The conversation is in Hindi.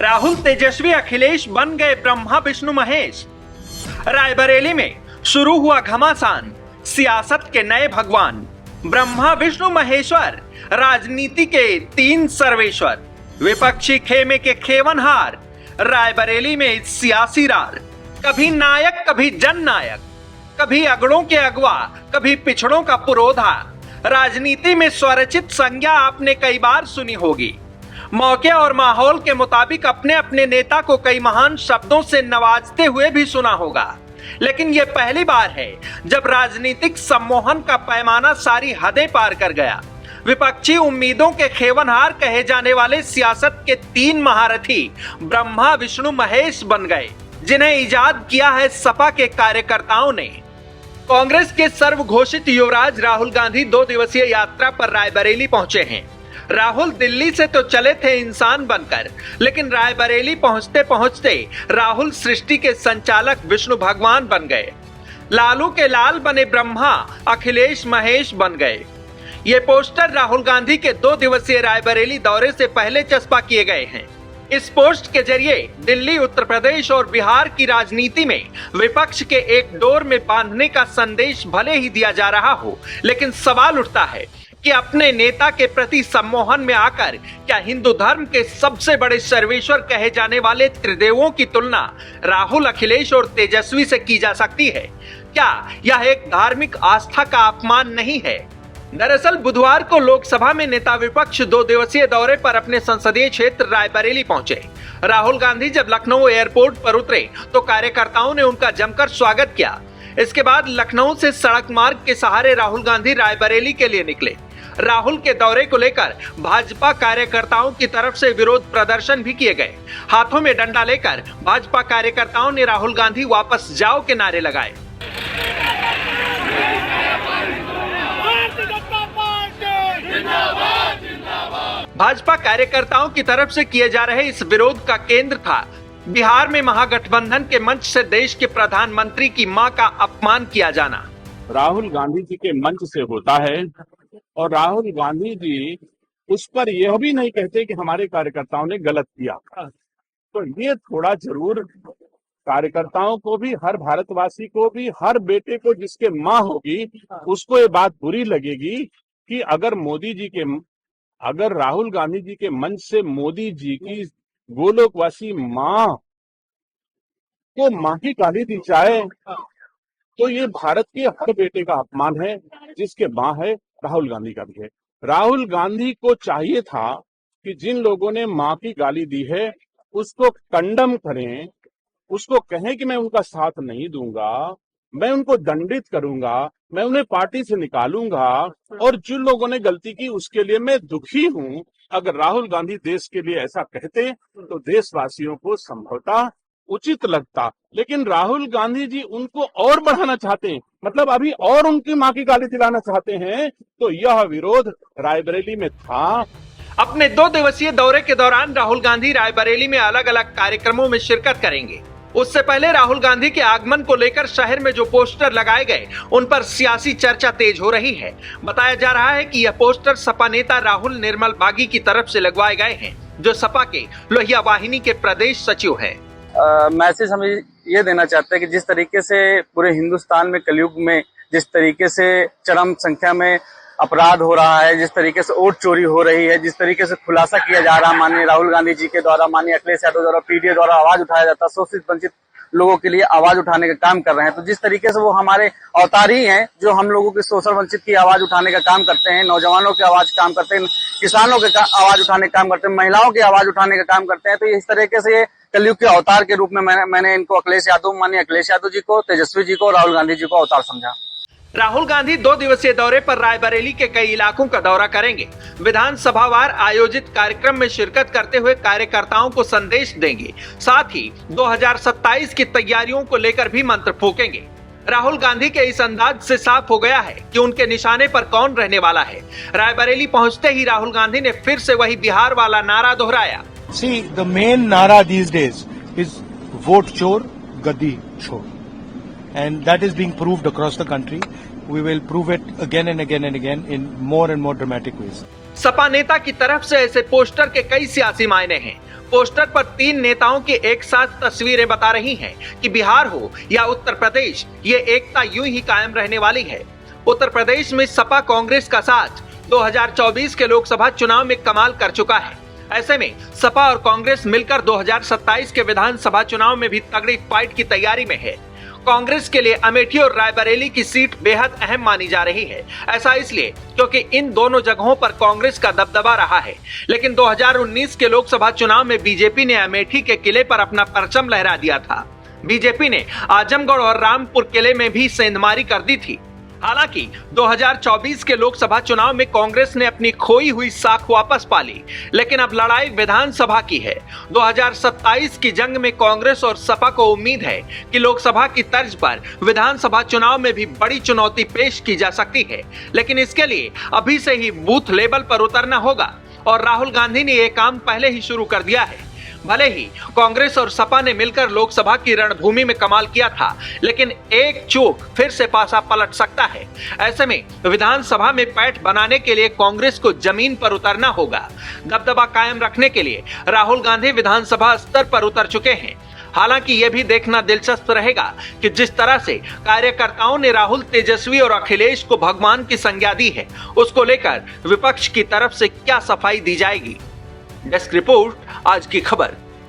राहुल तेजस्वी अखिलेश बन गए ब्रह्मा विष्णु महेश। रायबरेली में शुरू हुआ घमासान, सियासत के नए भगवान। ब्रह्मा विष्णु महेश्वर, राजनीति के तीन सर्वेश्वर। विपक्षी खेमे के खेवनहार, रायबरेली में सियासी रार। कभी नायक कभी जननायक, कभी अगड़ों के अगवा, कभी पिछड़ों का पुरोधा। राजनीति में स्वरचित संज्ञा आपने कई बार सुनी होगी। मौके और माहौल के मुताबिक अपने अपने नेता को कई महान शब्दों से नवाजते हुए भी सुना होगा, लेकिन यह पहली बार है जब राजनीतिक सम्मोहन का पैमाना सारी हदें पार कर गया। विपक्षी उम्मीदों के खेवनहार कहे जाने वाले सियासत के तीन महारथी ब्रह्मा विष्णु महेश बन गए, जिन्हें इजाद किया है सपा के कार्यकर्ताओं ने। कांग्रेस के सर्वघोषित युवराज राहुल गांधी 2 दिवसीय यात्रा पर रायबरेली पहुंचे हैं। राहुल दिल्ली से तो चले थे इंसान बनकर, लेकिन रायबरेली पहुंचते पहुंचते राहुल सृष्टि के संचालक विष्णु भगवान बन गए। लालू के लाल बने ब्रह्मा, अखिलेश महेश बन गए। ये पोस्टर राहुल गांधी के 2 दिवसीय रायबरेली दौरे से पहले चस्पा किए गए हैं। इस पोस्ट के जरिए दिल्ली, उत्तर प्रदेश और बिहार की राजनीति में विपक्ष के एक डोर में बांधने का संदेश भले ही दिया जा रहा हो, लेकिन सवाल उठता है कि अपने नेता के प्रति सम्मोहन में आकर क्या हिंदू धर्म के सबसे बड़े सर्वेश्वर कहे जाने वाले त्रिदेवों की तुलना राहुल, अखिलेश और तेजस्वी से की जा सकती है? क्या यह एक धार्मिक आस्था का अपमान नहीं है? दरअसल बुधवार को लोकसभा में नेता विपक्ष 2 दिवसीय दौरे पर अपने संसदीय क्षेत्र रायबरेली पहुंचे। राहुल गांधी जब लखनऊ एयरपोर्ट पर उतरे तो कार्यकर्ताओं ने उनका जमकर स्वागत किया। इसके बाद लखनऊ से सड़क मार्ग के सहारे राहुल गांधी रायबरेली के लिए निकले। राहुल के दौरे को लेकर भाजपा कार्यकर्ताओं की तरफ से विरोध प्रदर्शन भी किए गए। हाथों में डंडा लेकर भाजपा कार्यकर्ताओं ने राहुल गांधी वापस जाओ के नारे लगाए। भाजपा कार्यकर्ताओं की तरफ से किए जा रहे इस विरोध का केंद्र था बिहार में महागठबंधन के मंच से देश के प्रधानमंत्री की मां का अपमान किया जाना। राहुल गांधी जी के मंच से होता है और राहुल गांधी जी उस पर यह भी नहीं कहते कि हमारे कार्यकर्ताओं ने गलत किया। तो ये थोड़ा जरूर कार्यकर्ताओं को भी, हर भारतवासी को भी, हर बेटे को जिसके मां होगी उसको ये बात बुरी लगेगी कि अगर राहुल गांधी जी के मंच से मोदी जी की गोलोकवासी मां को मां की गाली दी जाए तो ये भारत के हर बेटे का अपमान है, जिसके मां है राहुल गांधी का भी है। राहुल गांधी को चाहिए था कि जिन लोगों ने मां की गाली दी है उसको कंडम करें, उसको कहें कि मैं उनका साथ नहीं दूंगा, मैं उनको दंडित करूंगा, मैं उन्हें पार्टी से निकालूंगा, और जिन लोगों ने गलती की उसके लिए मैं दुखी हूं। अगर राहुल गांधी देश के लिए ऐसा कहते तो देशवासियों को संभवतः उचित लगता, लेकिन राहुल गांधी जी उनको और बढ़ाना चाहते हैं, मतलब अभी और उनकी मां की गाली दिलाना चाहते हैं। तो यह विरोध रायबरेली में था। अपने 2 दिवसीय दौरे के दौरान राहुल गांधी रायबरेली में अलग अलग कार्यक्रमों में शिरकत करेंगे। उससे पहले राहुल गांधी के आगमन को लेकर शहर में जो पोस्टर लगाए गए उन पर सियासी चर्चा तेज हो रही है। बताया जा रहा है कि यह पोस्टर सपा नेता राहुल निर्मल बागी की तरफ से लगवाए गए हैं, जो सपा के लोहिया वाहिनी के प्रदेश सचिव हैं। मैसेज हम ये देना चाहते हैं कि जिस तरीके से पूरे हिंदुस्तान में कलयुग में जिस तरीके से चरम संख्या में अपराध हो रहा है, जिस तरीके से वोट चोरी हो रही है, जिस तरीके से खुलासा किया जा रहा है माननीय राहुल गांधी जी के द्वारा, माननीय अखिलेश यादव द्वारा, पीडीए द्वारा आवाज उठाया जाता है, शोषित वंचित लोगों के लिए आवाज उठाने का काम कर रहे हैं। तो जिस तरीके से वो हमारे अवतार ही हैं जो हम लोगों के शोषण वंचित की आवाज उठाने का काम करते हैं, नौजवानों की आवाज काम करते हैं, किसानों के आवाज उठाने का काम करते हैं, महिलाओं की आवाज उठाने का काम करते हैं। तो इस तरीके से कलयुग के अवतार के रूप में मैंने इनको माननीय अखिलेश यादव जी को, तेजस्वी जी को, राहुल गांधी जी को अवतार समझा। राहुल गांधी 2 दिवसीय दौरे पर रायबरेली के कई इलाकों का दौरा करेंगे। विधानसभावार आयोजित कार्यक्रम में शिरकत करते हुए कार्यकर्ताओं को संदेश देंगे। साथ ही 2027 की तैयारियों को लेकर भी मंत्र फूकेंगे। राहुल गांधी के इस अंदाज से साफ हो गया है कि उनके निशाने पर कौन रहने वाला है। रायबरेली पहुंचते ही राहुल गांधी ने फिर से वही बिहार वाला नारा दोहराया। See, the main nara these days is vote chor, gadi chor. And that is being proved across the country. We will prove it again and again and again in more and more dramatic ways. Sapa नेता की तरफ से ऐसे पोस्टर के कई सियासी मायने हैं। पोस्टर पर 3 नेताओं की एक साथ तस्वीरें बता रही हैं कि बिहार हो या उत्तर प्रदेश, ये एकता यूं ही कायम रहने वाली है। उत्तर प्रदेश में सपा कांग्रेस का साथ 2024 के लोकसभा चुनाव में कमाल कर चुका है। ऐसे में सपा और कांग्रेस मिलकर 2027 के विधानसभा चुनाव में भी तगड़ी फाइट की तैयारी में है। कांग्रेस के लिए अमेठी और रायबरेली की सीट बेहद अहम मानी जा रही है। ऐसा इसलिए क्योंकि इन दोनों जगहों पर कांग्रेस का दबदबा रहा है। लेकिन 2019 के लोकसभा चुनाव में बीजेपी ने अमेठी के किले पर अपना परचम लहरा दिया था। बीजेपी ने आजमगढ़ और रामपुर किले में भी सेंधमारी कर दी थी। हालांकि 2024 के लोकसभा चुनाव में कांग्रेस ने अपनी खोई हुई साख वापस पा ली, लेकिन अब लड़ाई विधानसभा की है। 2027 की जंग में कांग्रेस और सपा को उम्मीद है कि लोकसभा की तर्ज पर विधानसभा चुनाव में भी बड़ी चुनौती पेश की जा सकती है। लेकिन इसके लिए अभी से ही बूथ लेवल पर उतरना होगा और राहुल गांधी ने यह काम पहले ही शुरू कर दिया है। भले ही कांग्रेस और सपा ने मिलकर लोकसभा की रणभूमि में कमाल किया था, लेकिन एक चूक फिर से पासा पलट सकता है। ऐसे में विधानसभा में पैठ बनाने के लिए कांग्रेस को जमीन पर उतरना होगा। दबदबा कायम रखने के लिए राहुल गांधी विधानसभा स्तर पर उतर चुके हैं। हालांकि यह भी देखना दिलचस्प रहेगा कि जिस तरह से कार्यकर्ताओं ने राहुल, तेजस्वी और अखिलेश को भगवान की संज्ञा दी है, उसको लेकर विपक्ष की तरफ से क्या सफाई दी जाएगी। डेस्क रिपोर्ट, आज की खबर।